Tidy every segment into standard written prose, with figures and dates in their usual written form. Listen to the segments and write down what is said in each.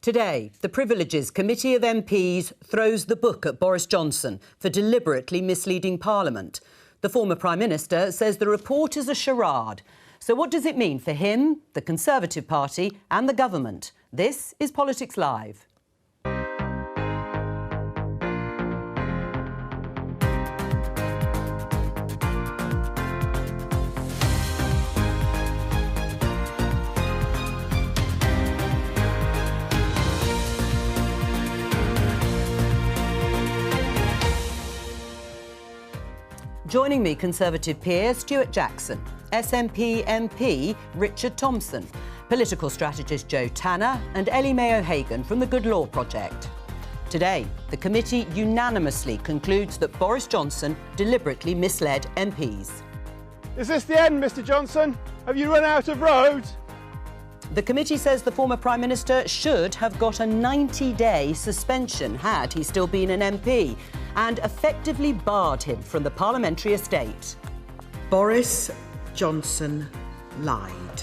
Today, the Privileges Committee of MPs throws the book at Boris Johnson for deliberately misleading Parliament. The former Prime Minister says the report is a charade. So what does it mean for him, the Conservative Party and the government? This is Politics Live. Joining me, Conservative peer Stuart Jackson, SNP MP Richard Thompson, political strategist Jo Tanner and Ellie May O'Hagan from the Good Law Project. Today, the committee unanimously concludes that Boris Johnson deliberately misled MPs. Is this the end, Mr Johnson? Have you run out of roads? The committee says the former Prime Minister should have got a 90-day suspension had he still been an MP, and effectively barred him from the parliamentary estate. Boris Johnson lied.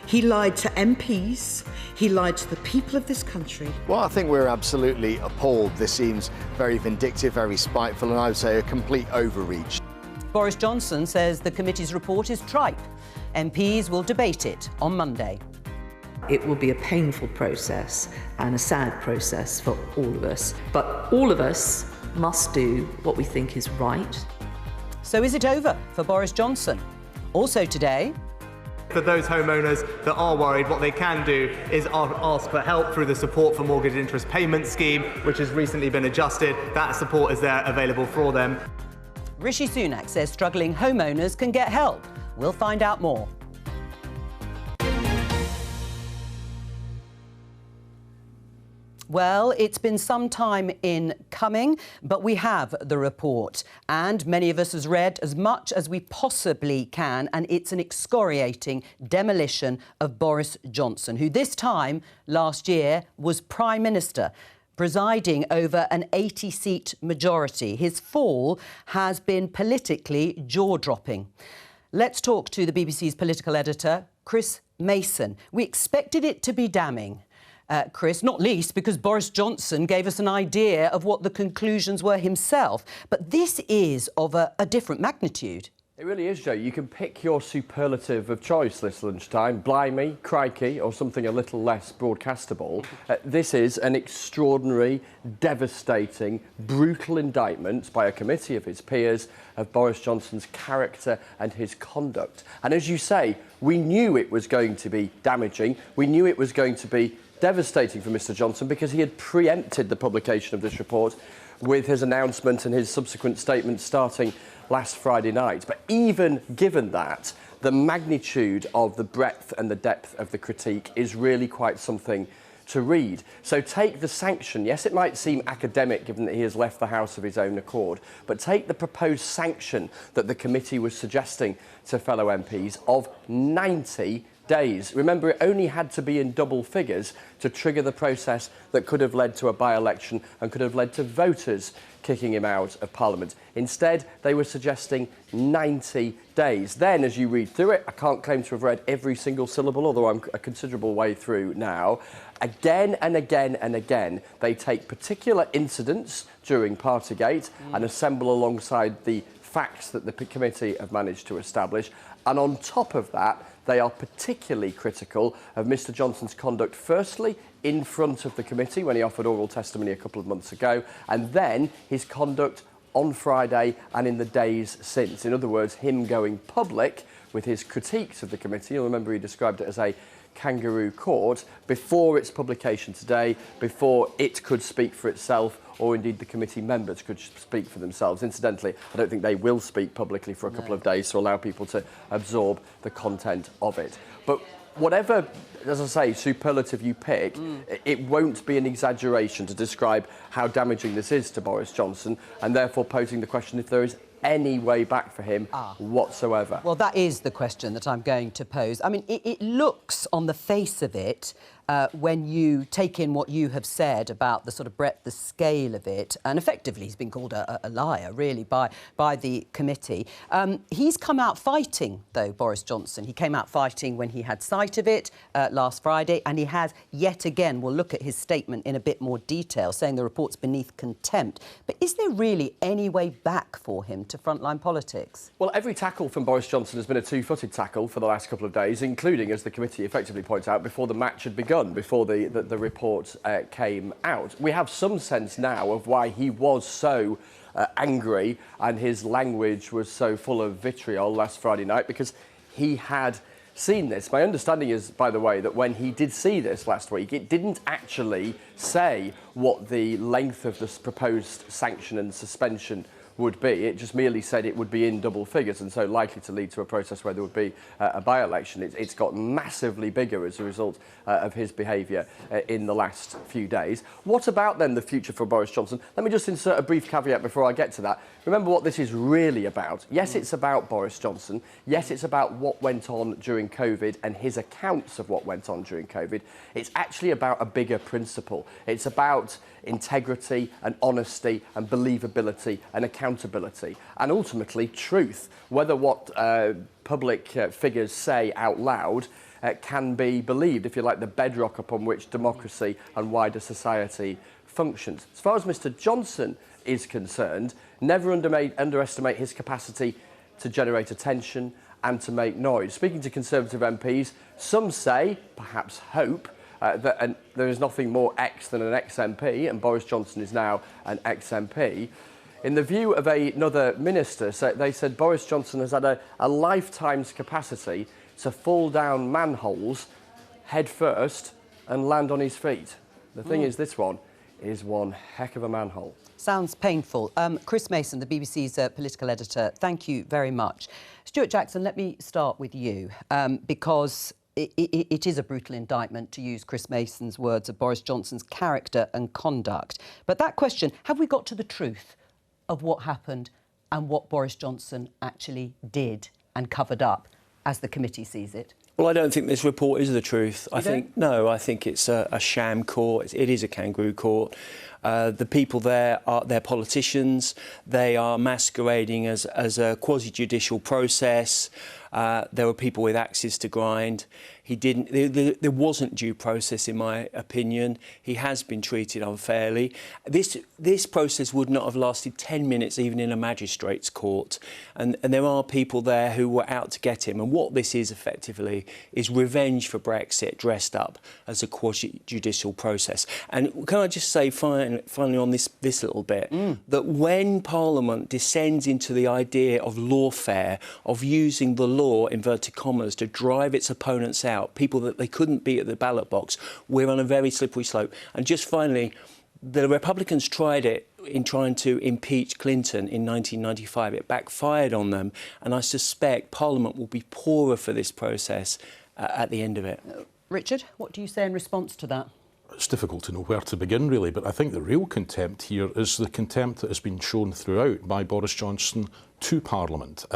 He lied to MPs, he lied to the people of this country. Well, I think we're absolutely appalled. This seems very vindictive, very spiteful, and I would say a complete overreach. Boris Johnson says the committee's report is tripe. MPs will debate it on Monday. It will be a painful process and a sad process for all of us. But all of us must do what we think is right. So is it over for Boris Johnson? Also today... For those homeowners that are worried, what they can do is ask for help through the Support for Mortgage Interest Payment Scheme, which has recently been adjusted. That support is there available for them. Rishi Sunak says struggling homeowners can get help. We'll find out more. Well, it's been some time in coming, but we have the report, and many of us has read as much as we possibly can, and it's an excoriating demolition of Boris Johnson, who this time last year was Prime Minister, presiding over an 80-seat majority. His fall has been politically jaw-dropping. Let's talk to the BBC's political editor, Chris Mason. We expected it to be damning. Chris, not least because Boris Johnson gave us an idea of what the conclusions were himself. But this is of a different magnitude. It really is, Jo. You can pick your superlative of choice this lunchtime. Blimey, crikey, or something a little less broadcastable. This is an extraordinary, devastating, brutal indictment by a committee of his peers of Boris Johnson's character and his conduct. And as you say, we knew it was going to be damaging. We knew it was going to be devastating for Mr Johnson because he had preempted the publication of this report with his announcement and his subsequent statement starting last Friday night. But even given that, the magnitude of the breadth and the depth of the critique is really quite something to read. So take the sanction. Yes, it might seem academic given that he has left the House of his own accord, but take the proposed sanction that the committee was suggesting to fellow MPs of 90 days. Remember, it only had to be in double figures to trigger the process that could have led to a by-election and could have led to voters kicking him out of Parliament. Instead, they were suggesting 90 days. Then, as you read through it, I can't claim to have read every single syllable, although I'm a considerable way through now. Again and again and again, they take particular incidents during Partygate and assemble alongside the facts that the committee have managed to establish. And on top of that, they are particularly critical of Mr Johnson's conduct, firstly, in front of the committee when he offered oral testimony a couple of months ago, and then his conduct on Friday and in the days since. In other words, him going public with his critiques of the committee. You'll remember he described it as a kangaroo court before its publication today, before it could speak for itself, or indeed the committee members could speak for themselves. Incidentally, I don't think they will speak publicly for a couple of days to allow people to absorb the content of it. But whatever, as I say, superlative you pick, it won't be an exaggeration to describe how damaging this is to Boris Johnson, and therefore posing the question if there is any way back for him whatsoever. Well, that is the question that I'm going to pose. I mean, it looks on the face of it when you take in what you have said about the sort of breadth, the scale of it, and effectively he's been called a liar, really, by the committee. He's come out fighting, though, Boris Johnson. He came out fighting when he had sight of it last Friday, and he has yet again, we'll look at his statement in a bit more detail, saying the report's beneath contempt. But is there really any way back for him to frontline politics? Well, every tackle from Boris Johnson has been a two-footed tackle for the last couple of days, including, as the committee effectively points out, before the match had begun, before the report came out. We have some sense now of why he was so angry and his language was so full of vitriol last Friday night, because he had seen this. My understanding is, by the way, that when he did see this last week, it didn't actually say what the length of this proposed sanction and suspension would be. It just merely said it would be in double figures, and so likely to lead to a process where there would be a by-election. It's got massively bigger as a result of his behaviour in the last few days. What about then the future for Boris Johnson? Let me just insert a brief caveat before I get to that. Remember what this is really about. Yes, it's about Boris Johnson. Yes, it's about what went on during COVID and his accounts of what went on during COVID. It's actually about a bigger principle. It's about integrity and honesty and believability and accountability and ultimately truth, whether what public figures say out loud can be believed, if you like, the bedrock upon which democracy and wider society functions. As far as Mr. Johnson is concerned, never underestimate his capacity to generate attention and to make noise. Speaking to Conservative MPs, some say, perhaps hope, that there is nothing more ex than an ex-MP, and Boris Johnson is now an ex-MP. In the view of another minister, they said Boris Johnson has had a lifetime's capacity to fall down manholes head first and land on his feet. The thing is, this one is one heck of a manhole. Sounds painful. Chris Mason, the BBC's political editor, thank you very much. Stuart Jackson, let me start with you, because it is a brutal indictment, to use Chris Mason's words, of Boris Johnson's character and conduct. But that question, have we got to the truth of what happened and what Boris Johnson actually did and covered up, as the committee sees it? Well, I don't think this report is the truth. I think it's a sham court. It is a kangaroo court. The people there they're politicians. They are masquerading as a quasi-judicial process. There were people with axes to grind. There wasn't due process, in my opinion. He has been treated unfairly. This process would not have lasted 10 minutes, even in a magistrate's court. And there are people there who were out to get him. And what this is effectively is revenge for Brexit dressed up as a quasi-judicial process. And can I just say finally on this little bit, that when Parliament descends into the idea of lawfare, of using the law, inverted commas, to drive its opponents out, people that they couldn't beat at the ballot box, we're on a very slippery slope. And just finally, the Republicans tried it in trying to impeach Clinton in 1995. It backfired on them, and I suspect Parliament will be poorer for this process at the end of it. Richard, what do you say in response to that? It's difficult to know where to begin, really, but I think the real contempt here is the contempt that has been shown throughout by Boris Johnson to Parliament.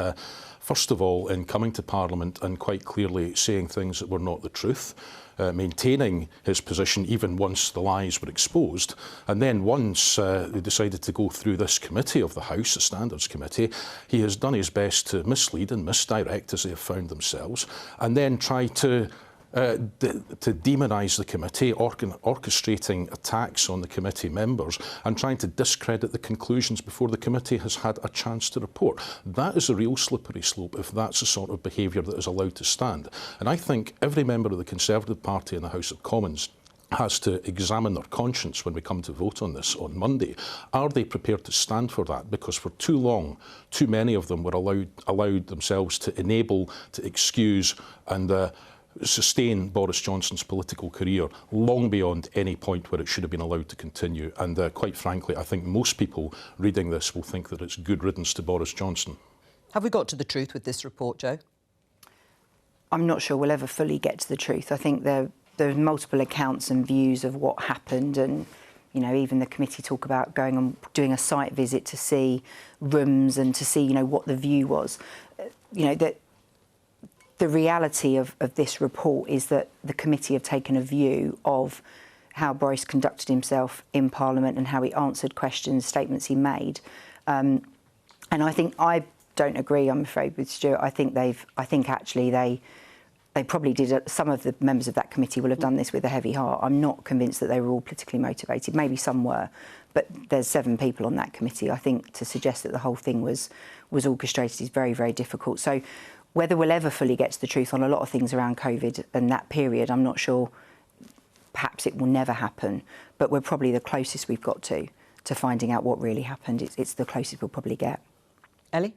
First of all, in coming to Parliament and quite clearly saying things that were not the truth, maintaining his position even once the lies were exposed, and then once they decided to go through this committee of the House, the Standards Committee, he has done his best to mislead and misdirect, as they have found themselves, and then try to demonise the committee, orchestrating attacks on the committee members and trying to discredit the conclusions before the committee has had a chance to report. That is a real slippery slope if that's the sort of behaviour that is allowed to stand. And I think every member of the Conservative Party in the House of Commons has to examine their conscience when we come to vote on this on Monday. Are they prepared to stand for that? Because for too long, too many of them were allowed themselves to enable, to excuse and sustain Boris Johnson's political career long beyond any point where it should have been allowed to continue. And quite frankly, I think most people reading this will think that it's good riddance to Boris Johnson. Have we got to the truth with this report, Jo? I'm not sure we'll ever fully get to the truth. I think there are multiple accounts and views of what happened, and even the committee talk about going and doing a site visit to see rooms and to see what the view was. That the reality of this report is that the committee have taken a view of how Boris conducted himself in Parliament and how he answered questions, statements he made. And I don't agree, I'm afraid, with Stuart. I think actually they probably did. Some of the members of that committee will have done this with a heavy heart. I'm not convinced that they were all politically motivated. Maybe some were, but there's 7 people on that committee. I think to suggest that the whole thing was orchestrated is very, very difficult. So whether we'll ever fully get to the truth on a lot of things around COVID and that period, I'm not sure. Perhaps it will never happen, but we're probably the closest we've got to finding out what really happened. It's the closest we'll probably get. Ellie?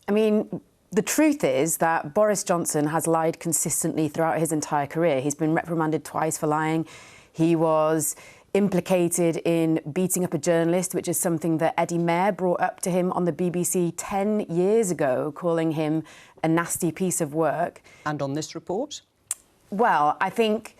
I mean, the truth is that Boris Johnson has lied consistently throughout his entire career. He's been reprimanded twice for lying. He was implicated in beating up a journalist, which is something that Eddie Mair brought up to him on the BBC 10 years ago, calling him a nasty piece of work. And on this report? Well, I think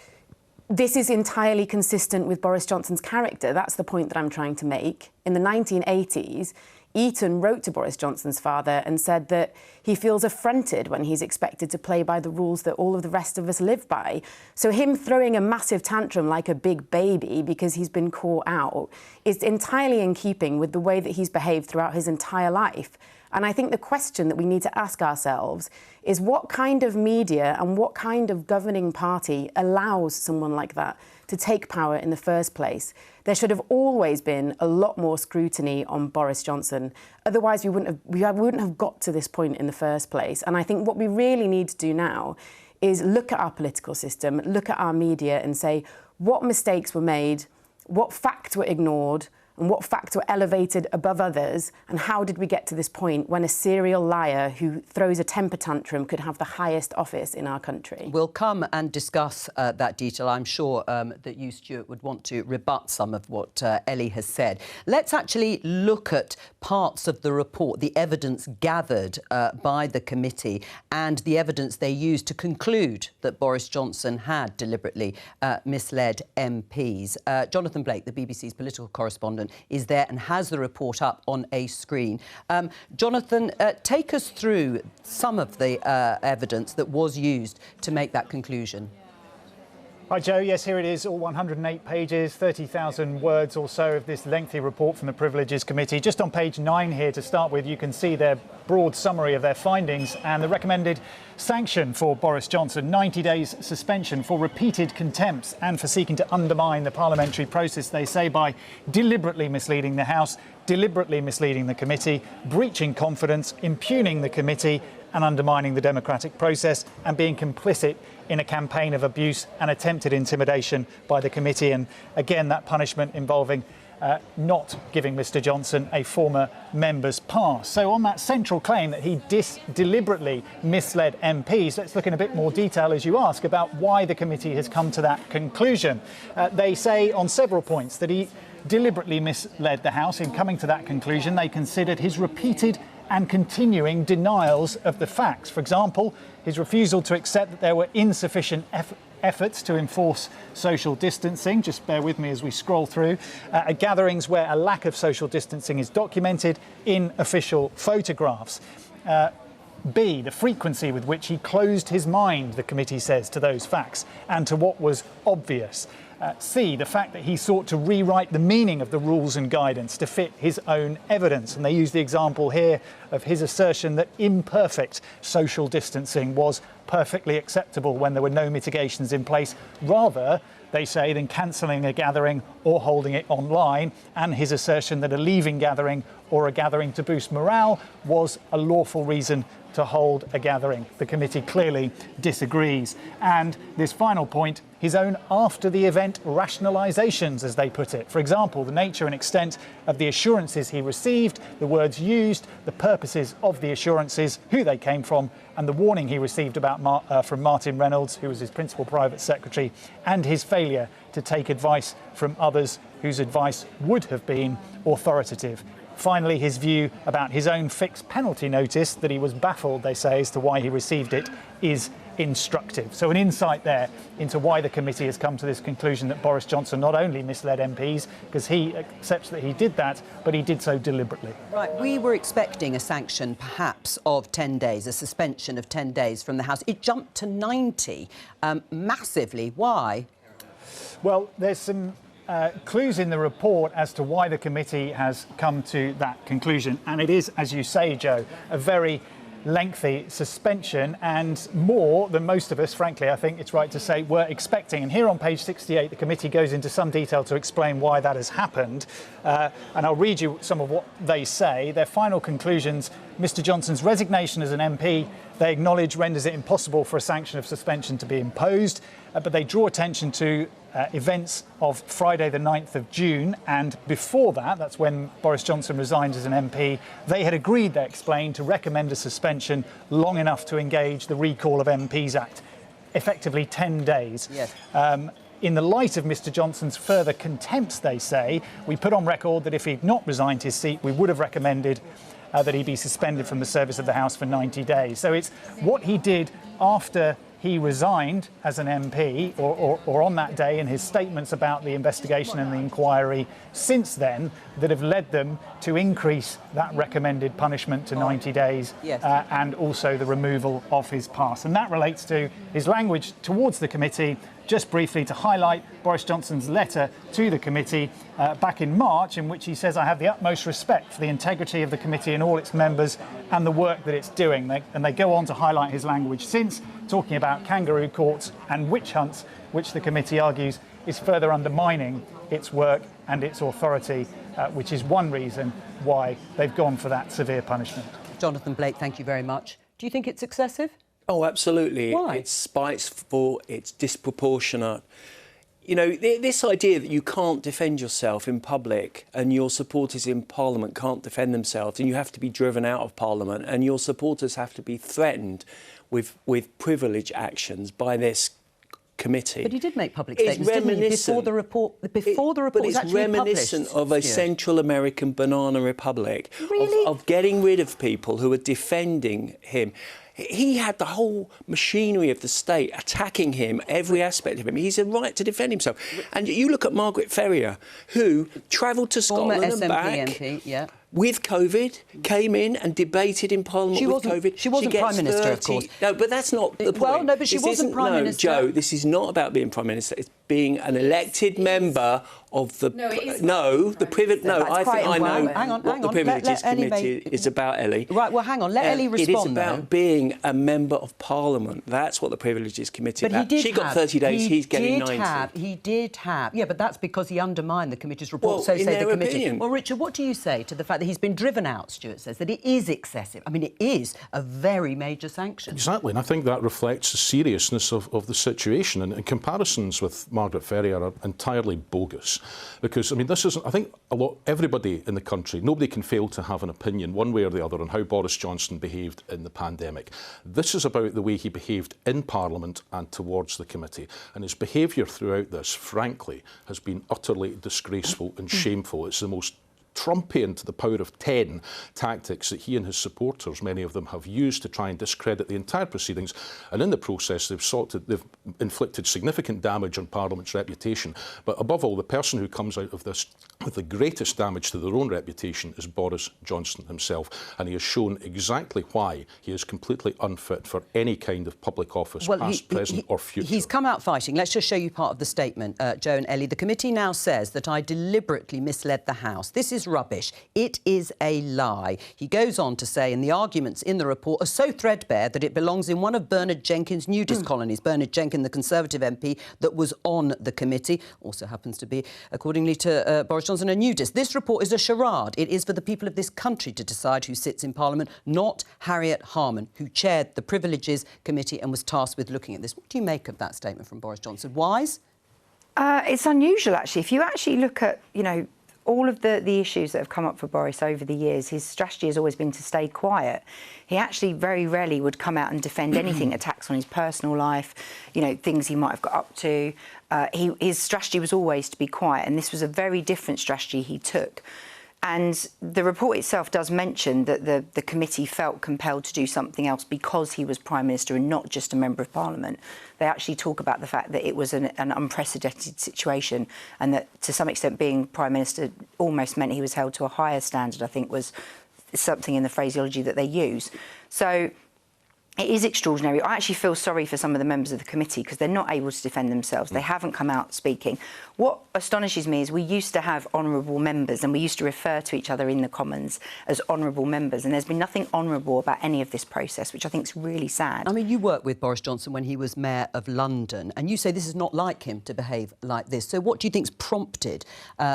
this is entirely consistent with Boris Johnson's character. That's the point that I'm trying to make. In the 1980s, Eton wrote to Boris Johnson's father and said that he feels affronted when he's expected to play by the rules that all of the rest of us live by. So him throwing a massive tantrum like a big baby because he's been caught out is entirely in keeping with the way that he's behaved throughout his entire life. And I think the question that we need to ask ourselves is what kind of media and what kind of governing party allows someone like that to take power in the first place? There should have always been a lot more scrutiny on Boris Johnson. Otherwise, we wouldn't have got to this point in the first place. And I think what we really need to do now is look at our political system, look at our media and say what mistakes were made, what facts were ignored, and what facts were elevated above others, and how did we get to this point when a serial liar who throws a temper tantrum could have the highest office in our country? We'll come and discuss that detail. I'm sure that you, Stuart, would want to rebut some of what Ellie has said. Let's actually look at parts of the report, the evidence gathered by the committee and the evidence they used to conclude that Boris Johnson had deliberately misled MPs. Jonathan Blake, the BBC's political correspondent, is there and has the report up on a screen. Jonathan, take us through some of the evidence that was used to make that conclusion. Hi, Jo. Yes, here it is, all 108 pages, 30,000 words or so of this lengthy report from the Privileges Committee. Just on page 9 here to start with, you can see their broad summary of their findings and the recommended sanction for Boris Johnson, 90 days suspension for repeated contempts and for seeking to undermine the parliamentary process, they say, by deliberately misleading the House, deliberately misleading the committee, breaching confidence, impugning the committee and undermining the democratic process and being complicit in a campaign of abuse and attempted intimidation by the committee. And again, that punishment involving not giving Mr Johnson a former member's pass. So on that central claim that he deliberately misled MPs, let's look in a bit more detail, as you ask, about why the committee has come to that conclusion. They say on several points that he deliberately misled the House. In coming to that conclusion, they considered his repeated and continuing denials of the facts. For example, his refusal to accept that there were insufficient efforts to enforce social distancing. Just bear with me as we scroll through. Gatherings where a lack of social distancing is documented in official photographs. B, the frequency with which he closed his mind, the committee says, to those facts and to what was obvious. C, the fact that he sought to rewrite the meaning of the rules and guidance to fit his own evidence. And they use the example here of his assertion that imperfect social distancing was perfectly acceptable when there were no mitigations in place, rather, they say, than cancelling a gathering or holding it online, and his assertion that a leaving gathering or a gathering to boost morale was a lawful reason to hold a gathering. The committee clearly disagrees. And this final point, his own after-the-event rationalisations, as they put it. For example, the nature and extent of the assurances he received, the words used, the purposes of the assurances, who they came from, and the warning he received about from Martin Reynolds, who was his principal private secretary, and his failure to take advice from others whose advice would have been authoritative. Finally, his view about his own fixed penalty notice, that he was baffled, they say, as to why he received it, is instructive. So an insight there into why the committee has come to this conclusion that Boris Johnson not only misled MPs, because he accepts that he did that, but he did so deliberately. Right, we were expecting a sanction perhaps of 10 days, a suspension of 10 days from the House. It jumped to 90 massively. Why? Well, there's some clues in the report as to why the committee has come to that conclusion. And it is, as you say, Jo, a very lengthy suspension, and more than most of us, frankly, I think it's right to say, were expecting. And here on page 68, the committee goes into some detail to explain why that has happened. And I'll read you some of what they say. Their final conclusions: Mr Johnson's resignation as an MP, they acknowledge, renders it impossible for a sanction of suspension to be imposed, but they draw attention to events of Friday the 9th of June, and before that, that's when Boris Johnson resigned as an MP, they had agreed, they explained, to recommend a suspension long enough to engage the Recall of MPs Act, effectively 10 days. Yes. In the light of Mr Johnson's further contempt, they say, we put on record that if he'd not resigned his seat, we would have recommended that he be suspended from the service of the House for 90 days. So it's what he did after he resigned as an MP, or on that day, in his statements about the investigation and the inquiry since then, that have led them to increase that recommended punishment to 90 days, yes. And also the removal of his pass. And that relates to his language towards the committee. Just briefly to highlight Boris Johnson's letter to the committee back in March, in which he says, I have the utmost respect for the integrity of the committee and all its members and the work that it's doing. And they go on to highlight his language since, talking about kangaroo courts and witch hunts, which the committee argues is further undermining its work and its authority, which is one reason why they've gone for that severe punishment. Jonathan Blake, thank you very much. Do you think it's excessive? Oh, absolutely. Why? It's spiteful, it's disproportionate. You know, this idea that you can't defend yourself in public and your supporters in Parliament can't defend themselves and you have to be driven out of Parliament and your supporters have to be threatened with privilege actions by this committee. But he did make public statements, didn't he, before the report was actually published? But it's reminiscent of a Central American banana republic, really? of getting rid of people who are defending him. He had the whole machinery of the state attacking him, every aspect of him. He's a right to defend himself. And you look at Margaret Ferrier, who travelled to Scotland and back MP, yeah. with COVID, came in and debated in Parliament with COVID. She wasn't Prime Minister, of course. No, but that's not the point. Well, no, but she wasn't Prime Minister. Jo, this is not about being Prime Minister. It's being an elected member of the... No, it is. No, the privilege... No, I think I know what the Privileges Committee is about, Ellie. Right, well, hang on, let Ellie respond, It is about being a member of Parliament. That's what the Privileges Committee is about. She got 30 days, he's getting 90. He did have... Yeah, but that's because he undermined the committee's report, well, so say the committee. Opinion. Well, Richard, what do you say to the fact that he's been driven out, Stuart says, that it is excessive? I mean, it is a very major sanction. Exactly, and I think that reflects the seriousness of the situation. And comparisons with Margaret Ferrier are entirely bogus. Because, I mean, this isn't... I think everybody in the country, nobody can fail to have an opinion one way or the other on how Boris Johnson behaved in the pandemic. This is about the way he behaved in Parliament and towards the committee. And his behaviour throughout this, frankly, has been utterly disgraceful and shameful. It's the most Trumpian to the power of 10 tactics that he and his supporters, many of them, have used to try and discredit the entire proceedings. And in the process, they've inflicted significant damage on Parliament's reputation. But above all, the person who comes out of this with the greatest damage to their own reputation is Boris Johnson himself. And he has shown exactly why he is completely unfit for any kind of public office, past, present or future. He's come out fighting. Let's just show you part of the statement, Jo and Ellie. The committee now says that I deliberately misled the House. This is rubbish. It is a lie. He goes on to say, and the arguments in the report are so threadbare that it belongs in one of Bernard Jenkins' nudist colonies. Bernard Jenkins, the Conservative MP that was on the committee, also happens to be, accordingly to Boris Johnson, a nudist. This report is a charade. It is for the people of this country to decide who sits in Parliament, not Harriet Harman, who chaired the Privileges Committee and was tasked with looking at this. What do you make of that statement from Boris Johnson? Wise? It's unusual, actually. If you actually look at, you know, all of the issues that have come up for Boris over the years, his strategy has always been to stay quiet. He actually very rarely would come out and defend anything, attacks on his personal life, you know, things he might have got up to. His strategy was always to be quiet, and this was a very different strategy he took. And the report itself does mention that the committee felt compelled to do something else because he was Prime Minister and not just a Member of Parliament. They actually talk about the fact that it was an unprecedented situation, and that to some extent being Prime Minister almost meant he was held to a higher standard, I think was something in the phraseology that they use. So it is extraordinary. I actually feel sorry for some of the members of the committee because they're not able to defend themselves. They haven't come out speaking. What astonishes me is we used to have honourable members and we used to refer to each other in the Commons as honourable members, and there's been nothing honourable about any of this process, which I think is really sad. I mean, you worked with Boris Johnson when he was Mayor of London, and you say this is not like him to behave like this. So what do you think's prompted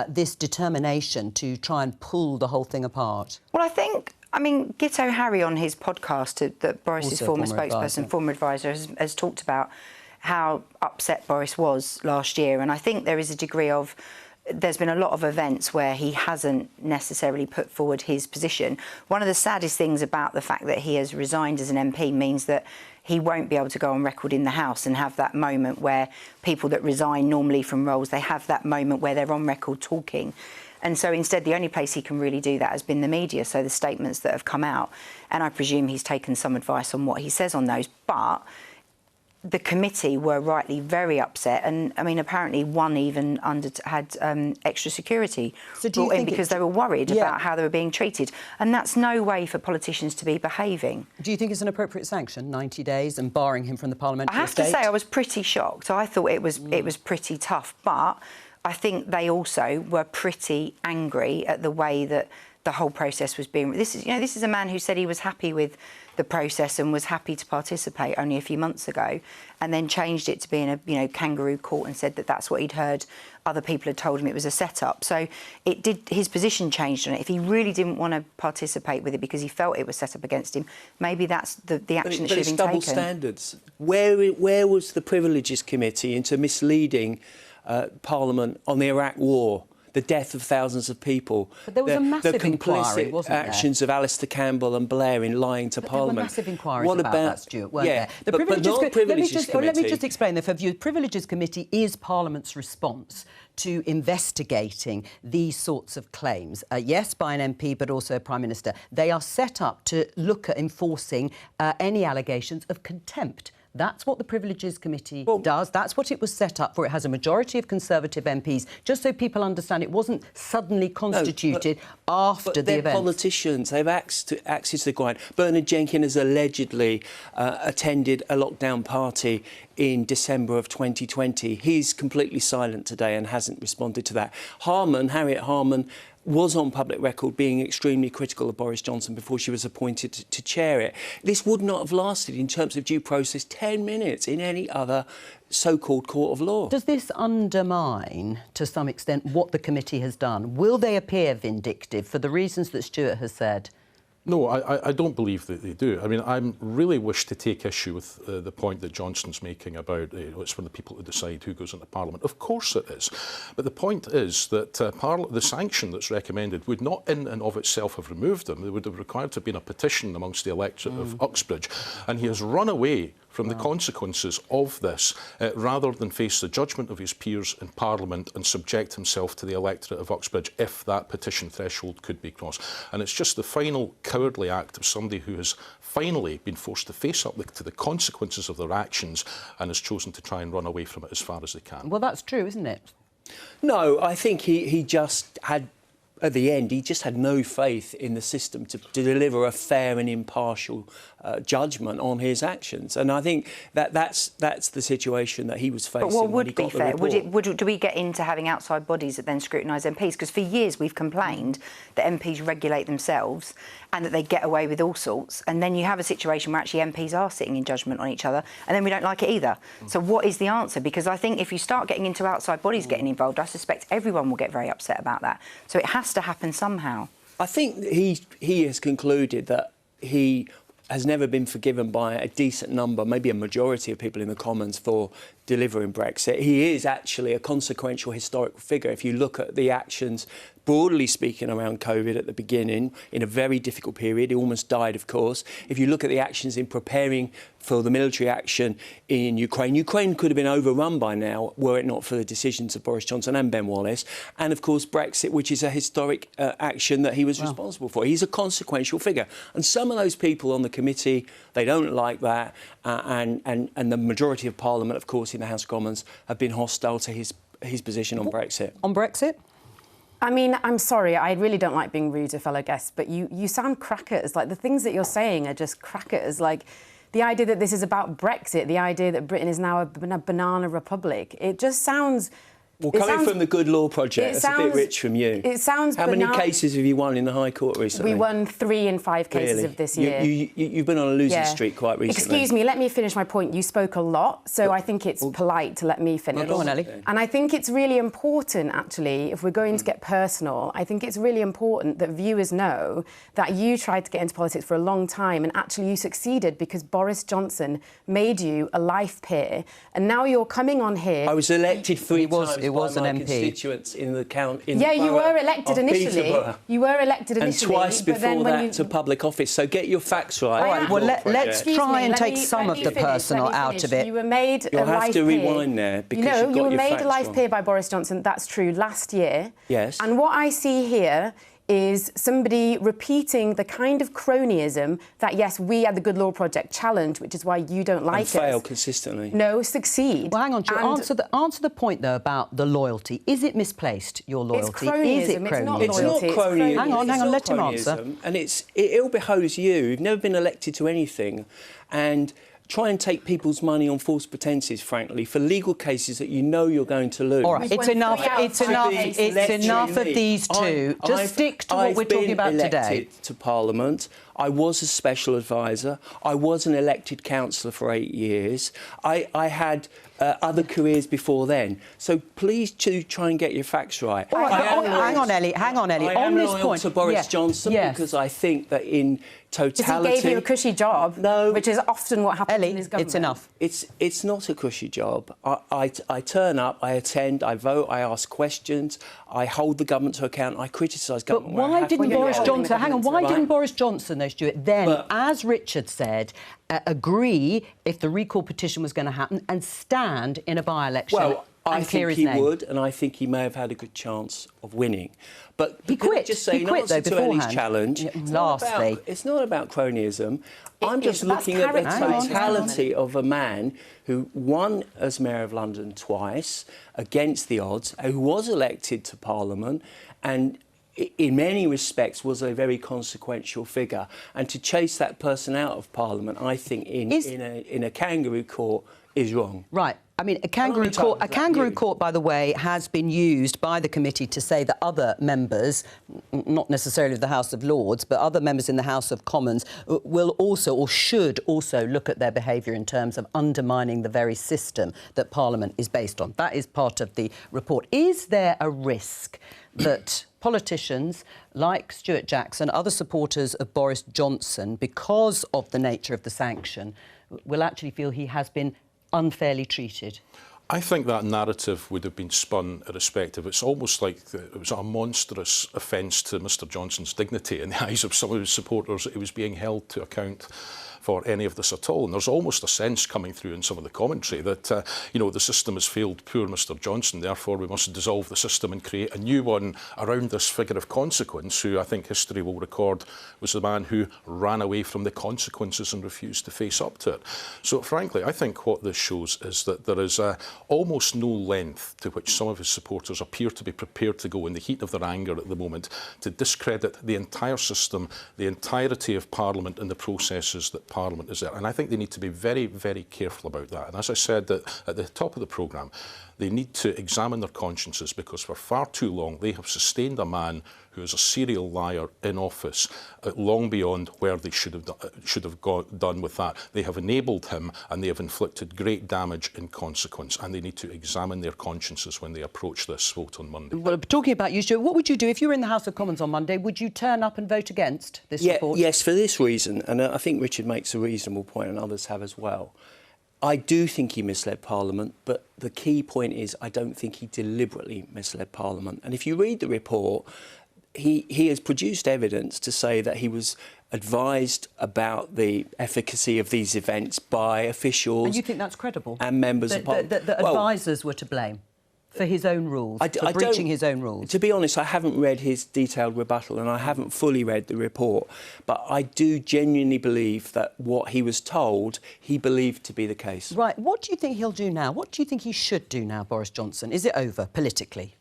this determination to try and pull the whole thing apart? Well, I mean, Gitto Harry on his podcast that Boris's former spokesperson, former advisor, has talked about how upset Boris was last year. And I think there is a degree of... There's been a lot of events where he hasn't necessarily put forward his position. One of the saddest things about the fact that he has resigned as an MP means that he won't be able to go on record in the House and have that moment where people that resign normally from roles, they have that moment where they're on record talking. And so instead, the only place he can really do that has been the media, so the statements that have come out. And I presume he's taken some advice on what he says on those. But the committee were rightly very upset. And, I mean, apparently one even had extra security brought in because they were worried about how they were being treated. And that's no way for politicians to be behaving. Do you think it's an appropriate sanction, 90 days, and barring him from the parliamentary estate? I have to say I was pretty shocked. I thought it was pretty tough. But I think they also were pretty angry at the way that the whole process was being... This is a man who said he was happy with the process and was happy to participate only a few months ago, and then changed it to being a kangaroo court and said that that's what he'd heard other people had told him it was a set-up. So his position changed on it. If he really didn't want to participate with it because he felt it was set up against him, maybe that's the action that should have been taken. But it's double standards. Where was the Privileges Committee into misleading Parliament on the Iraq War, the death of thousands of people? But there was a massive inquiry, wasn't there? Actions of Alistair Campbell and Blair in lying to Parliament. There were massive inquiries about that, Stuart, weren't there? The Privileges Committee... Let me just explain that for you. The Privileges Committee is Parliament's response to investigating these sorts of claims. Yes, by an MP, but also a Prime Minister. They are set up to look at enforcing any allegations of contempt. That's what the Privileges Committee does. That's what it was set up for. It has a majority of Conservative MPs. Just so people understand, it wasn't suddenly constituted after the event. They're politicians. They've axed to the grind. Bernard Jenkins has allegedly attended a lockdown party in December of 2020. He's completely silent today and hasn't responded to that. Harriet Harman, was on public record being extremely critical of Boris Johnson before she was appointed to chair it. This would not have lasted, in terms of due process, 10 minutes in any other so-called court of law. Does this undermine, to some extent, what the committee has done? Will they appear vindictive for the reasons that Stuart has said? No, I don't believe that they do. I mean, I really wish to take issue with the point that Johnston's making about it's for the people to decide who goes into Parliament. Of course it is. But the point is that the sanction that's recommended would not in and of itself have removed them. They would have required to have been a petition amongst the electorate of Uxbridge. And he has run away from the consequences of this, rather than face the judgment of his peers in Parliament and subject himself to the electorate of Uxbridge if that petition threshold could be crossed. And it's just the final cowardly act of somebody who has finally been forced to face up to the consequences of their actions and has chosen to try and run away from it as far as they can. Well, that's true, isn't it? No, I think he just had... At the end, he just had no faith in the system to deliver a fair and impartial judgment on his actions, and I think that's the situation that he was facing. But what would be fair? Do we get into having outside bodies that then scrutinise MPs? Because for years we've complained that MPs regulate themselves and that they get away with all sorts, and then you have a situation where actually MPs are sitting in judgment on each other, and then we don't like it either. So what is the answer? Because I think if you start getting into outside bodies getting involved, I suspect everyone will get very upset about that. So it has to happen somehow. I think he has concluded that he has never been forgiven by a decent number, maybe a majority of people in the Commons for delivering Brexit. He is actually a consequential historical figure. If you look at the actions broadly speaking, around COVID at the beginning, in a very difficult period. He almost died, of course. If you look at the actions in preparing for the military action in Ukraine, Ukraine could have been overrun by now were it not for the decisions of Boris Johnson and Ben Wallace. And, of course, Brexit, which is a historic action that he was responsible for. He's a consequential figure. And some of those people on the committee, they don't like that. And the majority of Parliament, of course, in the House of Commons, have been hostile to his position on Brexit. On Brexit? I mean, I'm sorry, I really don't like being rude to fellow guests, but you sound crackers. Like, the things that you're saying are just crackers. Like, the idea that this is about Brexit, the idea that Britain is now a banana republic, it just sounds... Well, coming from the Good Law Project, that's a bit rich from you. It sounds How many cases have you won in the High Court recently? We won 3 in 5 cases of this year. You've been on a losing streak quite recently. Excuse me, let me finish my point. You spoke a lot, so I think it's polite to let me finish. Go on, Ellie. And I think it's really important, actually, if we're going to get personal, I think it's really important that viewers know that you tried to get into politics for a long time and actually you succeeded because Boris Johnson made you a life peer. And now you're coming on here... I was elected 3 times. It was an MP. Constituents in the you were elected initially. You were elected initially. And twice before that to public office. So get your facts right. All right, well, let's try and take some of the personal out of it. You were made You'll a life peer. You'll have to rewind there because you've got you were your made facts a life wrong. peer by Boris Johnson. That's true. Last year. Yes. And what I see here is somebody repeating the kind of cronyism that, yes, we at the Good Law Project challenge, which is why you don't like it. And fail consistently. No, succeed. Well, hang on, answer the point, though, about the loyalty. Is it misplaced, your loyalty? It's cronyism. Is it cronyism? It's not cronyism. Hang on, let him answer. And it ill behoves you. You've never been elected to anything. And try and take people's money on false pretences, frankly, for legal cases that you know you're going to lose. All right, it's enough of these two. Just stick to what we're talking about today. I've been elected to Parliament. I was a special advisor. I was an elected councillor for 8 years. I had other careers before then. So please try and get your facts right. All right, hang on, Ellie. I am loyal to Boris Johnson because I think that in totality... Because he gave you a cushy job, which is often what happens in his government. It's enough. It's not a cushy job. I turn up, I attend, I vote, I ask questions, I hold the government to account, I criticise government. But why didn't Boris Johnson... Hang on, why didn't Boris Johnson, though, Stuart, then, as Richard said, agree if the recall petition was going to happen and stand in a by-election? Well, I think he would, and I think he may have had a good chance of winning. But he quit. Just say, in answer to Ellie's challenge, it's not about cronyism. I'm just looking at the totality of a man who won as Mayor of London twice against the odds, who was elected to Parliament, and in many respects was a very consequential figure. And to chase that person out of Parliament, I think, in a kangaroo court is wrong. Right. I mean, a kangaroo court, by the way, has been used by the committee to say that other members, not necessarily of the House of Lords, but other members in the House of Commons will also, or should also, look at their behaviour in terms of undermining the very system that Parliament is based on. That is part of the report. Is there a risk that politicians like Stuart Jackson, other supporters of Boris Johnson, because of the nature of the sanction, will actually feel he has been unfairly treated? I think that narrative would have been spun irrespective. It's almost like it was a monstrous offence to Mr Johnson's dignity in the eyes of some of his supporters that he was being held to account for any of this at all. And there's almost a sense coming through in some of the commentary that, the system has failed poor Mr Johnson, therefore we must dissolve the system and create a new one around this figure of consequence, who I think history will record was the man who ran away from the consequences and refused to face up to it. So, frankly, I think what this shows is that there is almost no length to which some of his supporters appear to be prepared to go in the heat of their anger at the moment to discredit the entire system, the entirety of Parliament and the processes that Parliament is there. And I think they need to be very, very careful about that. And as I said at the top of the programme, they need to examine their consciences, because for far too long they have sustained a man who is a serial liar in office long beyond where they should have done with that. They have enabled him and they have inflicted great damage in consequence, and they need to examine their consciences when they approach this vote on Monday. Well, talking about you, Stuart, what would you do if you were in the House of Commons on Monday? Would you turn up and vote against this report? Yes, for this reason, and I think Richard makes a reasonable point and others have as well. I do think he misled Parliament, but the key point is I don't think he deliberately misled Parliament. And if you read the report, he has produced evidence to say that he was advised about the efficacy of these events by officials. And you think that's credible? And members of Parliament. The advisers were to blame for his own rules, for breaching his own rules. To be honest, I haven't read his detailed rebuttal and I haven't fully read the report, but I do genuinely believe that what he was told, he believed to be the case. Right. What do you think he'll do now? What do you think he should do now, Boris Johnson? Is it over politically?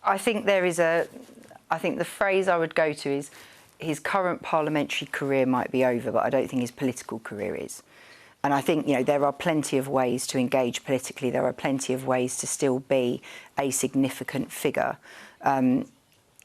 I think I think the phrase I would go to is his current parliamentary career might be over, but I don't think his political career is. And I think, there are plenty of ways to engage politically. There are plenty of ways to still be a significant figure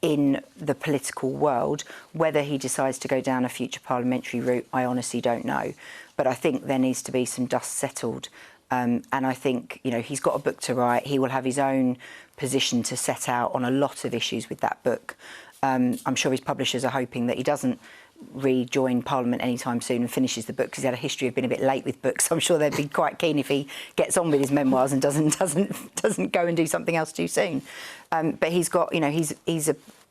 in the political world. Whether he decides to go down a future parliamentary route, I honestly don't know. But I think there needs to be some dust settled. And I think, he's got a book to write. He will have his own position to set out on a lot of issues with that book. I'm sure his publishers are hoping that he doesn't rejoin Parliament anytime soon and finishes the book, because he had a history of being a bit late with books. I'm sure they'd be quite keen if he gets on with his memoirs and doesn't go and do something else too soon. But he's got,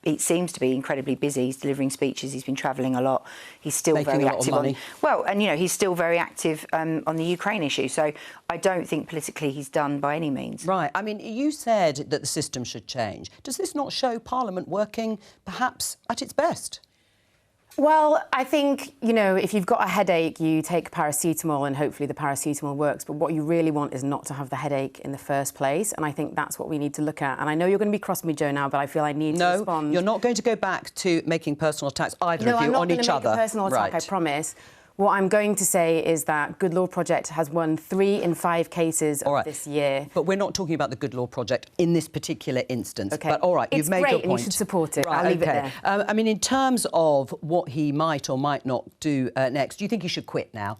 it seems to be incredibly busy. He's delivering speeches. He's been travelling a lot. He's still making very a lot active of money. he's still very active on the Ukraine issue. So I don't think politically he's done by any means. Right. I mean, you said that the system should change. Does this not show Parliament working perhaps at its best? Well, I think, if you've got a headache, you take paracetamol and hopefully the paracetamol works. But what you really want is not to have the headache in the first place. And I think that's what we need to look at. And I know you're going to be cross with me, Jo, now, but I feel I need to respond. No, you're not going to go back to making personal attacks, either of you, on each other. No, I'm not going to make a personal attack, I promise. What I'm going to say is that Good Law Project has won 3 in 5 cases of this year. But we're not talking about the Good Law Project in this particular instance. OK. But, all right, you've made your point. It's great and you should support it. Right, I'll leave it there. I mean, in terms of what he might or might not do next, do you think he should quit now?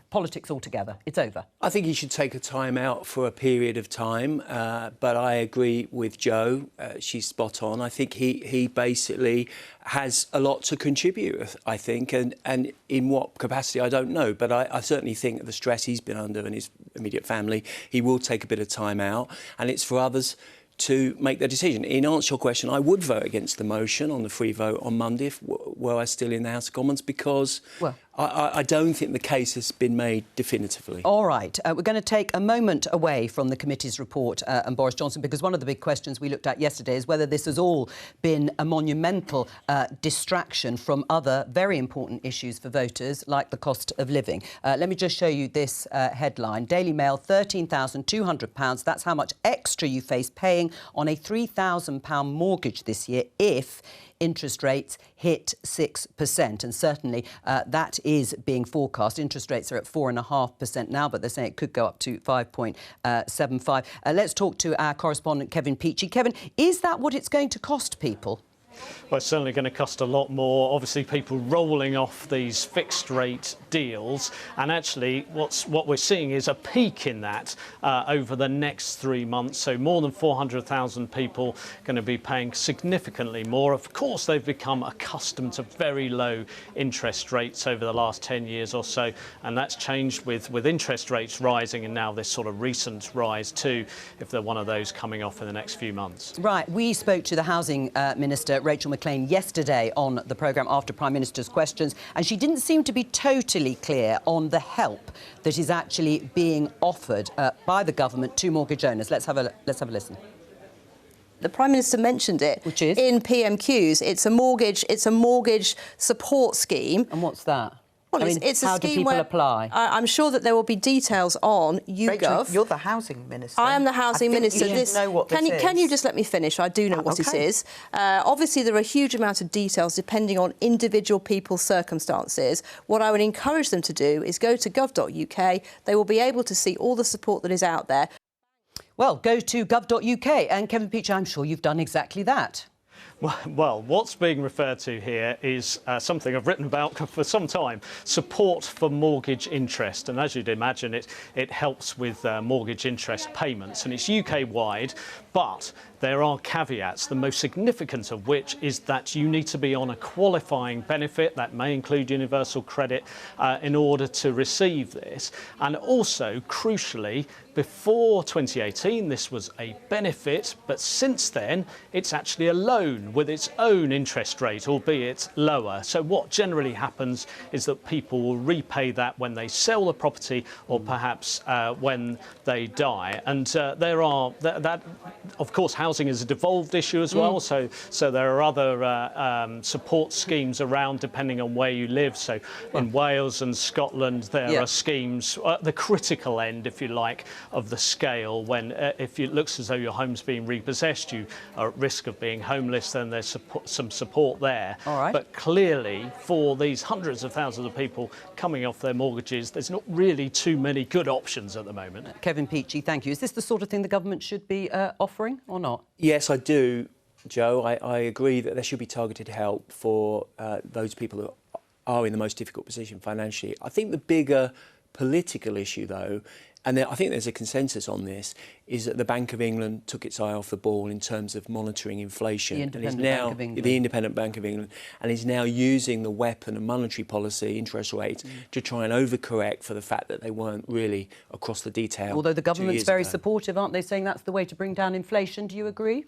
Politics altogether. It's over. I think he should take a time out for a period of time, but I agree with Jo. She's spot on. I think he basically has a lot to contribute, I think, and in what capacity, I don't know. But I certainly think the stress he's been under and his immediate family, he will take a bit of time out, and it's for others to make their decision. In answer to your question, I would vote against the motion on the free vote on Monday were I still in the House of Commons, because I don't think the case has been made definitively. All right. We're going to take a moment away from the committee's report and Boris Johnson, because one of the big questions we looked at yesterday is whether this has all been a monumental distraction from other very important issues for voters, like the cost of living. Let me just show you this headline. Daily Mail, £13,200. That's how much extra you face paying on a £3,000 mortgage this year if interest rates hit 6%. And certainly that is being forecast. Interest rates are at 4.5% now, but they're saying it could go up to 5.75. Let's talk to our correspondent, Kevin Peachy. Kevin, is that what it's going to cost people? Well, it's certainly going to cost a lot more. Obviously, people rolling off these fixed-rate deals, and actually what we're seeing is a peak in that over the next 3 months. So more than 400,000 people going to be paying significantly more. Of course, they've become accustomed to very low interest rates over the last 10 years or so, and that's changed with interest rates rising, and now this sort of recent rise too, if they're one of those coming off in the next few months. Right. We spoke to the Housing Minister, Rachel McLean, yesterday on the programme after Prime Minister's questions, and she didn't seem to be totally clear on the help that is actually being offered by the government to mortgage owners. Let's have a listen. The Prime Minister mentioned it, which is in PMQs. It's a mortgage support scheme. And what's that? Well, it's a how scheme do people where apply? I'm sure that there will be details on YouGov. Rachel, you're the housing minister. I am the housing minister. You should know what this is. Can you just let me finish? I do know what it is. Obviously, there are a huge amount of details depending on individual people's circumstances. What I would encourage them to do is go to gov.uk. They will be able to see all the support that is out there. Well, go to gov.uk, and Kevin Peachy, I'm sure you've done exactly that. Well, what's being referred to here is something I've written about for some time, support for mortgage interest. And as you'd imagine, it helps with mortgage interest payments, and it's UK-wide, but there are caveats, the most significant of which is that you need to be on a qualifying benefit, that may include universal credit, in order to receive this. And also, crucially, before 2018, this was a benefit, but since then, it's actually a loan with its own interest rate, albeit lower. So what generally happens is that people will repay that when they sell the property or perhaps when they die. And that, of course, housing is a devolved issue as well. So there are other support schemes around depending on where you live. So in Wales and Scotland, there are schemes at the critical end, if you like, of the scale, when if it looks as though your home's being repossessed, you are at risk of being homeless, then there's some support there. All right. But clearly, for these hundreds of thousands of people coming off their mortgages, there's not really too many good options at the moment. Kevin Peachey, thank you. Is this the sort of thing the government should be offering or not? Yes, I do, Jo. I agree that there should be targeted help for those people who are in the most difficult position financially. I think the bigger political issue, though, and I think there's a consensus on this, is that the Bank of England took its eye off the ball in terms of monitoring inflation. The Independent Bank of England. And is now using the weapon of monetary policy, interest rates, to try and overcorrect for the fact that they weren't really across the detail. Although the government's very supportive, aren't they, saying that's the way to bring down inflation? Do you agree?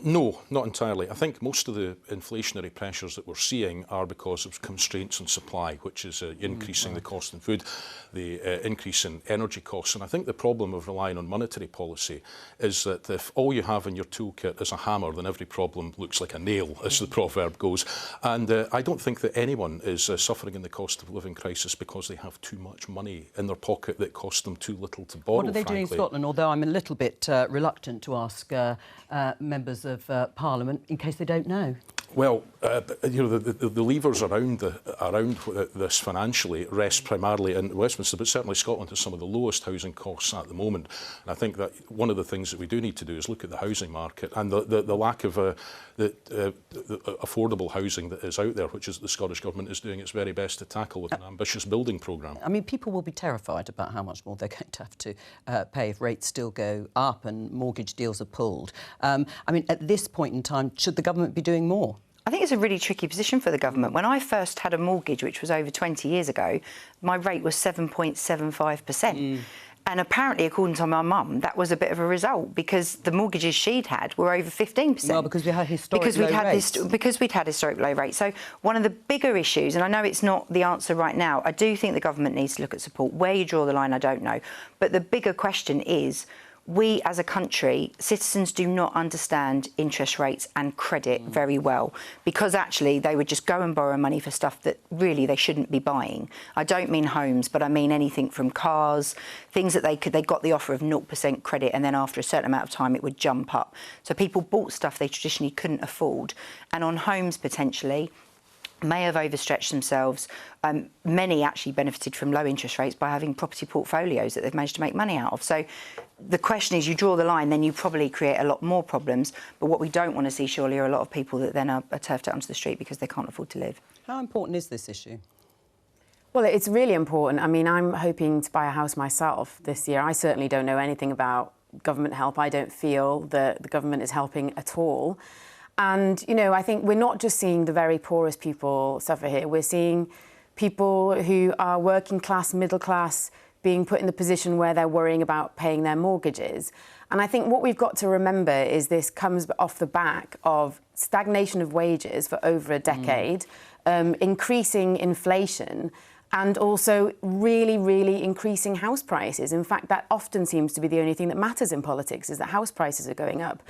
No, not entirely. I think most of the inflationary pressures that we're seeing are because of constraints on supply, which is increasing the cost in food, the increase in energy costs. And I think the problem of relying on monetary policy is that if all you have in your toolkit is a hammer, then every problem looks like a nail, as the proverb goes. And I don't think that anyone is suffering in the cost of living crisis because they have too much money in their pocket that costs them too little to borrow, What are they doing in Scotland? Although I'm a little bit reluctant to ask members of Parliament in case they don't know. Well, you know, the levers around this financially rest primarily in Westminster, but certainly Scotland has some of the lowest housing costs at the moment. And I think that one of the things that we do need to do is look at the housing market and the lack of the affordable housing that is out there, which is the Scottish Government is doing its very best to tackle with an ambitious building programme. I mean, people will be terrified about how much more they're going to have to pay if rates still go up and mortgage deals are pulled. I mean, at this point in time, should the government be doing more? I think it's a really tricky position for the government. When I first had a mortgage, which was over 20 years ago, my rate was 7.75%. And apparently, according to my mum, that was a bit of a result because the mortgages she'd had were over 15%. Well, because we had historic low rates. Because we'd had historic low rates. So one of the bigger issues, and I know it's not the answer right now, I do think the government needs to look at support. Where you draw the line, I don't know. But the bigger question is, we as a country, citizens do not understand interest rates and credit very well because actually they would just go and borrow money for stuff that really they shouldn't be buying. I don't mean homes, but I mean anything from cars, things that they got the offer of 0% credit and then after a certain amount of time it would jump up. So people bought stuff they traditionally couldn't afford. And on homes potentially, may have overstretched themselves. Many actually benefited from low interest rates by having property portfolios that they've managed to make money out of. So the question is, you draw the line, then you probably create a lot more problems. But what we don't want to see, surely, are a lot of people that then are turfed out onto the street because they can't afford to live. How important is this issue? Well, it's really important. I mean, I'm hoping to buy a house myself this year. I certainly don't know anything about government help. I don't feel that the government is helping at all. And, you know, I think we're not just seeing the very poorest people suffer here. We're seeing people who are working class, middle class, being put in the position where they're worrying about paying their mortgages. And I think what we've got to remember is this comes off the back of stagnation of wages for over a decade, increasing inflation, and also really, really increasing house prices. In fact, that often seems to be the only thing that matters in politics, is that house prices are going up.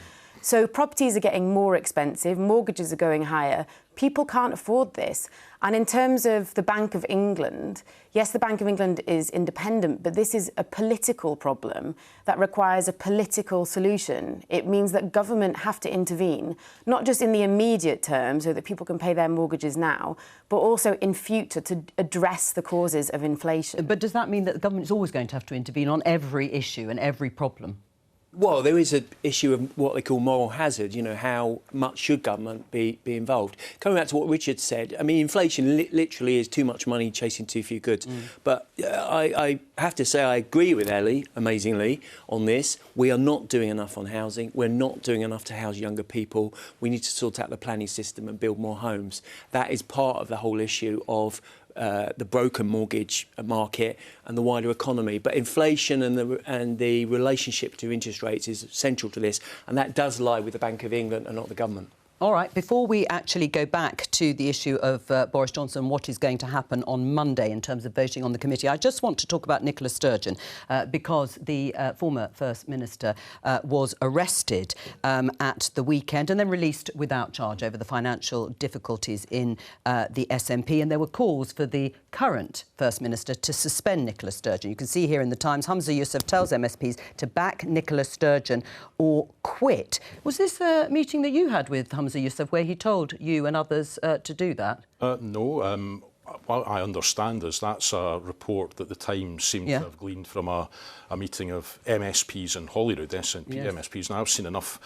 So properties are getting more expensive, mortgages are going higher. People can't afford this. And in terms of the Bank of England, yes, the Bank of England is independent, but this is a political problem that requires a political solution. It means that government have to intervene, not just in the immediate term so that people can pay their mortgages now, but also in future to address the causes of inflation. But does that mean that the government is always going to have to intervene on every issue and every problem? Well, there is an issue of what they call moral hazard, you know, how much should government be involved? Coming back to what Richard said, I mean, inflation literally is too much money chasing too few goods. But I have to say I agree with Ellie, amazingly, on this. We are not doing enough on housing. We're not doing enough to house younger people. We need to sort out the planning system and build more homes. That is part of the whole issue of the broken mortgage market and the wider economy. But inflation and the relationship to interest rates is central to this, and that does lie with the Bank of England and not the government. All right, before we actually go back to the issue of Boris Johnson, what is going to happen on Monday in terms of voting on the committee, I just want to talk about Nicola Sturgeon because the former First Minister was arrested at the weekend and then released without charge over the financial difficulties in the SNP. And there were calls for the current First Minister to suspend Nicola Sturgeon. You can see here in the Times, Humza Yousaf tells MSPs to back Nicola Sturgeon or quit. Was this a meeting that you had with Humza Yousaf where he told you and others to do that? No. What I understand is that's a report that the Times seemed to have gleaned from a meeting of MSPs in Holyrood, SNP MSPs. And I've seen enough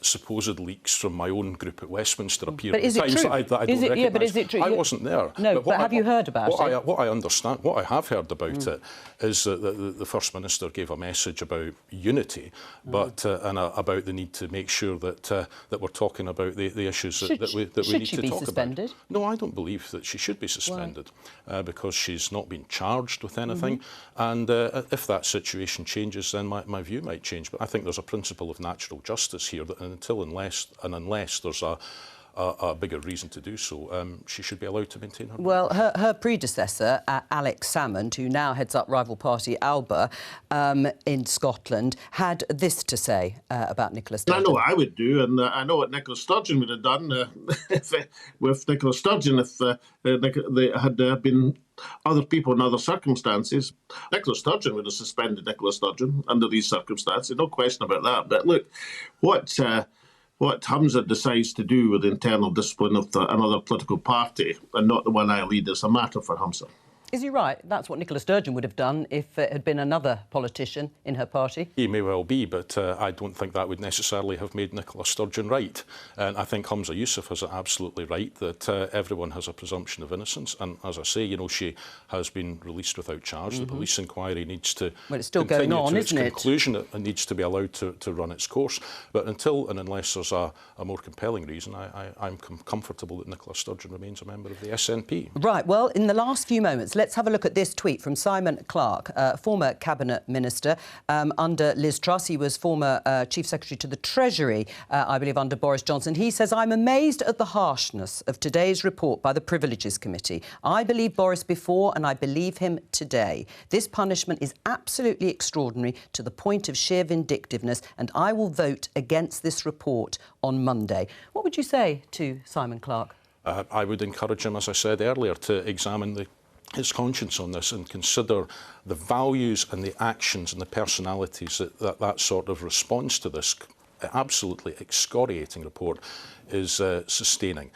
supposed leaks from my own group at Westminster appear at the Times that I don't recognise. Yeah, but is it true? I wasn't there. No, but have you heard about it? What I understand, what I have heard about it is that the First Minister gave a message about unity, but and about the need to make sure that that we're talking about the issues that we need to talk about. Should she be suspended? No, I don't believe that she should be suspended because she's not been charged with anything. And if that situation changes, then my view might change. But I think there's a principle of natural justice here that unless there's a bigger reason to do so, she should be allowed to maintain her. Well, her predecessor, Alex Salmond, who now heads up rival party Alba in Scotland, had this to say about Nicola Sturgeon. I know what I would do, and I know what Nicola Sturgeon would have done with Nicola Sturgeon if there had been other people in other circumstances. Nicola Sturgeon would have suspended Nicola Sturgeon under these circumstances, no question about that. But look, what Humza decides to do with the internal discipline of another political party and not the one I lead is a matter for Humza. Is he right? That's what Nicola Sturgeon would have done if it had been another politician in her party. He may well be, but I don't think that would necessarily have made Nicola Sturgeon right. And I think Humza Yousaf has it absolutely right that everyone has a presumption of innocence. And as I say, you know, she has been released without charge. The police inquiry needs to it's still going on, isn't it? Conclusion. It needs to be allowed to run its course. But until and unless there's a more compelling reason, I'm comfortable that Nicola Sturgeon remains a member of the SNP. Right. Well, in the last few moments, let's have a look at this tweet from Simon Clarke, former Cabinet Minister under Liz Truss. He was former Chief Secretary to the Treasury, I believe, under Boris Johnson. He says, "I'm amazed at the harshness of today's report by the Privileges Committee. I believe Boris before and I believe him today. This punishment is absolutely extraordinary to the point of sheer vindictiveness, and I will vote against this report on Monday." What would you say to Simon Clarke? I would encourage him, as I said earlier, to examine his conscience on this and consider the values and the actions and the personalities that sort of response to this absolutely excoriating report is sustaining,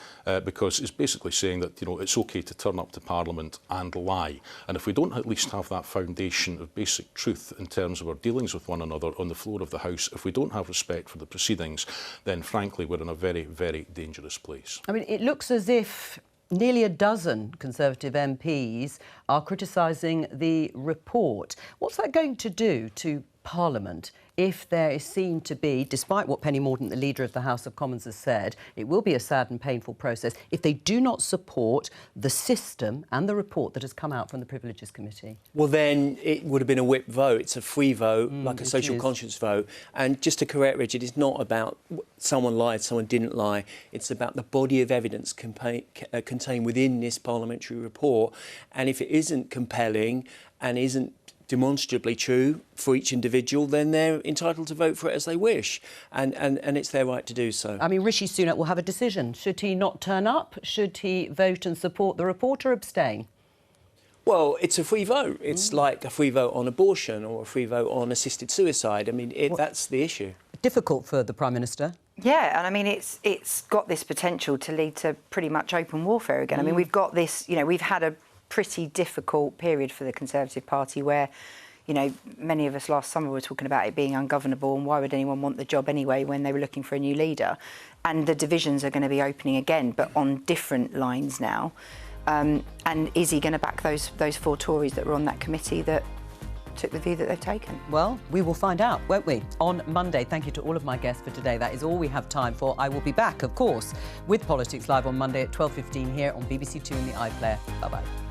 because it's basically saying that, you know, it's okay to turn up to Parliament and lie. And if we don't at least have that foundation of basic truth in terms of our dealings with one another on the floor of the House, if we don't have respect for the proceedings, then frankly we're in a very, very dangerous place. I mean, it looks as if nearly a dozen Conservative MPs are criticising the report. What's that going to do to Parliament if there is seen to be, despite what Penny Mordaunt, the leader of the House of Commons, has said, it will be a sad and painful process if they do not support the system and the report that has come out from the Privileges Committee? Well, then it would have been a whip vote. It's a free vote, like a social conscience vote. And just to correct Richard, it's not about someone lied, someone didn't lie. It's about the body of evidence contained within this parliamentary report. And if it isn't compelling and isn't demonstrably true for each individual, then they're entitled to vote for it as they wish, and it's their right to do so. I mean, Rishi Sunak will have a decision. Should he not turn up? Should he vote and support the report or abstain? Well, it's a free vote. It's like a free vote on abortion or a free vote on assisted suicide. I mean, that's the issue. Difficult for the Prime Minister. Yeah, and I mean, it's got this potential to lead to pretty much open warfare again. I mean, we've got this, you know, we've had a pretty difficult period for the Conservative Party where, you know, many of us last summer were talking about it being ungovernable and why would anyone want the job anyway when they were looking for a new leader. And the divisions are going to be opening again, but on different lines now. And is he going to back those 4 Tories that were on that committee that took the view that they've taken? Well, we will find out, won't we, on Monday. Thank you to all of my guests for today. That is all we have time for. I will be back, of course, with Politics Live on Monday at 12:15 here on BBC Two and the iPlayer. Bye-bye.